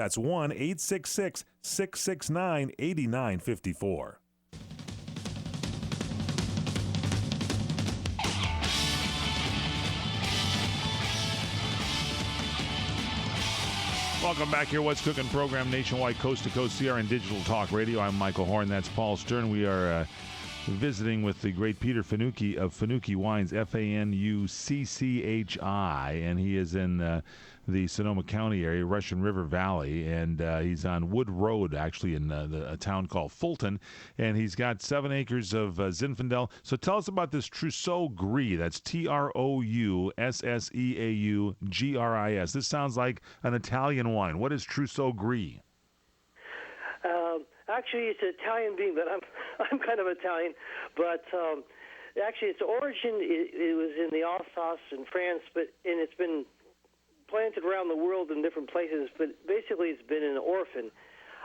That's 1-866-669-8954. Welcome back here. What's Cooking program, nationwide, coast to coast, CRN Digital Talk Radio. I'm Michael Horn. That's Paul Stern. We are visiting with the great Peter Fanucchi of Fanucchi Wines, Fanucchi, and he is in the Sonoma County area, Russian River Valley, and he's on Wood Road, actually, in a town called Fulton, and he's got 7 acres of Zinfandel. So tell us about this Trousseau Gris. That's Trousseaugris. This sounds like an Italian wine. What is Trousseau Gris? Actually, it's an Italian being, but I'm kind of Italian. But actually, its origin it was in the Alsace in France, and it's been planted around the world in different places. But basically, it's been an orphan.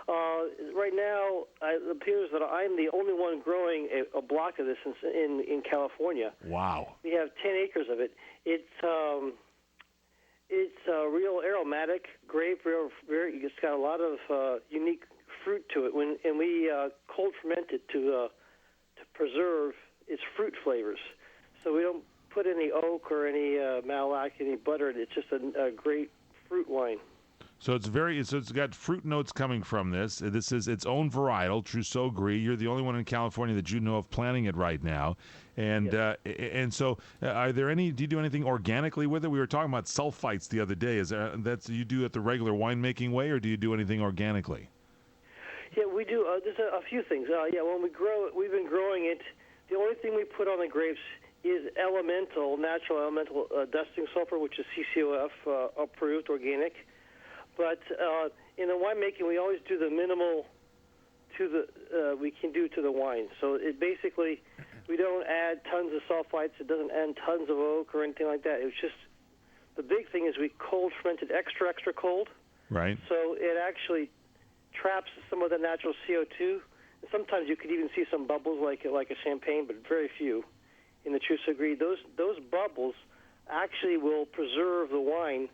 Right now, it appears that I'm the only one growing a block of this in California. Wow! We have 10 acres of it. It's real aromatic grape. It's got a lot of unique fruit to it, and we cold ferment it to preserve its fruit flavors. So we don't put any oak or any malolactic, any butter. It's just a great fruit wine. So it's got fruit notes coming from this. This is its own varietal, Trousseau Gris. You're the only one in California that you know of planting it right now. And yes. And so, do you do anything organically with it? We were talking about sulfites the other day. That's you do it the regular winemaking way, or do you do anything organically? Yeah, we do. There's a few things. When we grow it, we've been growing it. The only thing we put on the grapes is natural elemental dusting sulfur, which is CCOF approved, organic. But in the winemaking, we always do the minimal we can do to the wine. So it basically, we don't add tons of sulfites. It doesn't add tons of oak or anything like that. It was just, the big thing is we cold fermented extra cold. Right. So it actually traps some of the natural CO2. And sometimes you could even see some bubbles like a champagne, but very few in the Trousseau Gris. Those bubbles actually will preserve the wine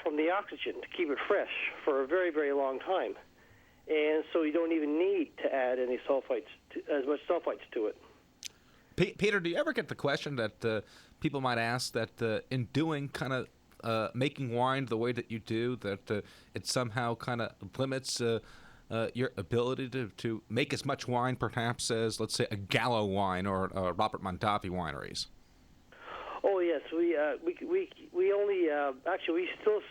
from the oxygen to keep it fresh for a very, very long time. And so you don't even need to add any as much sulfites to it. Peter, do you ever get the question that people might ask that in doing kind of making wine the way that you do, that it somehow kind of limits your ability to make as much wine perhaps as, let's say, a Gallo wine or Robert Mondavi wineries? Oh yes, we only actually we still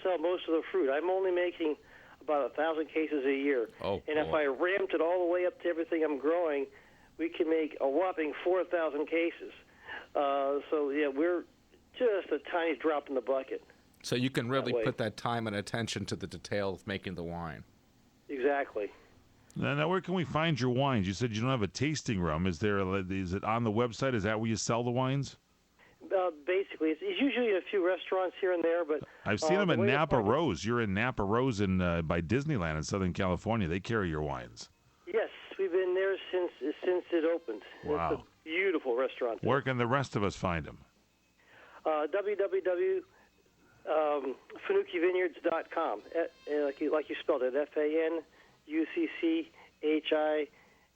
sell most of the fruit. I'm only making about 1,000 cases a year. Oh, and if I ramped it all the way up to everything I'm growing, we can make a whopping 4,000 cases. So yeah, we're just a tiny drop in the bucket. So you can really put that time and attention to the detail of making the wine. Exactly. Now, where can we find your wines? You said you don't have a tasting room. Is it on the website? Is that where you sell the wines? Basically, it's usually in a few restaurants here and there, but I've seen them at Napa Rose. You're in Napa Rose by Disneyland in Southern California. They carry your wines. Yes, we've been there since it opened. Wow. It's a beautiful restaurant. Where can the rest of us find them? www.fanucchivineyards.com. Like you spelled it, FANUCCHI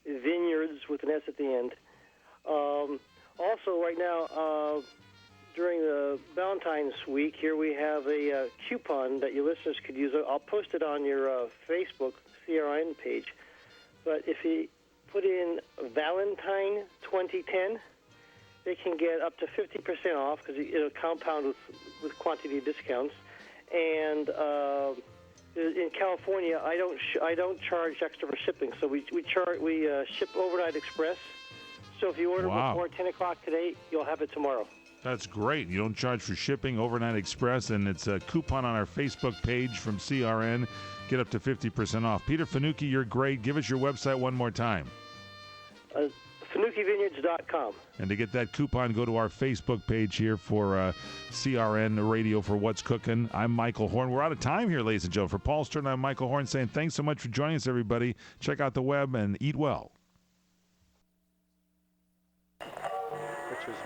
Vineyards with an S at the end. Also, right now, during the Valentine's week here, we have a coupon that your listeners could use. I'll post it on your Facebook CRN page. But if you put in Valentine 2010, they can get up to 50% off because it'll compound with quantity discounts. And in California, I don't charge extra for shipping, so we ship overnight express. So if you order before 10 o'clock today, you'll have it tomorrow. That's great. You don't charge for shipping, overnight express, and it's a coupon on our Facebook page from CRN. Get up to 50% off. Peter Fanucchi, you're great. Give us your website one more time. FanucchiVineyards.com. And to get that coupon, go to our Facebook page here for CRN Radio for What's Cooking. I'm Michael Horn. We're out of time here, ladies and gentlemen. For Paul Stern, I'm Michael Horn saying thanks so much for joining us, everybody. Check out the web and eat well.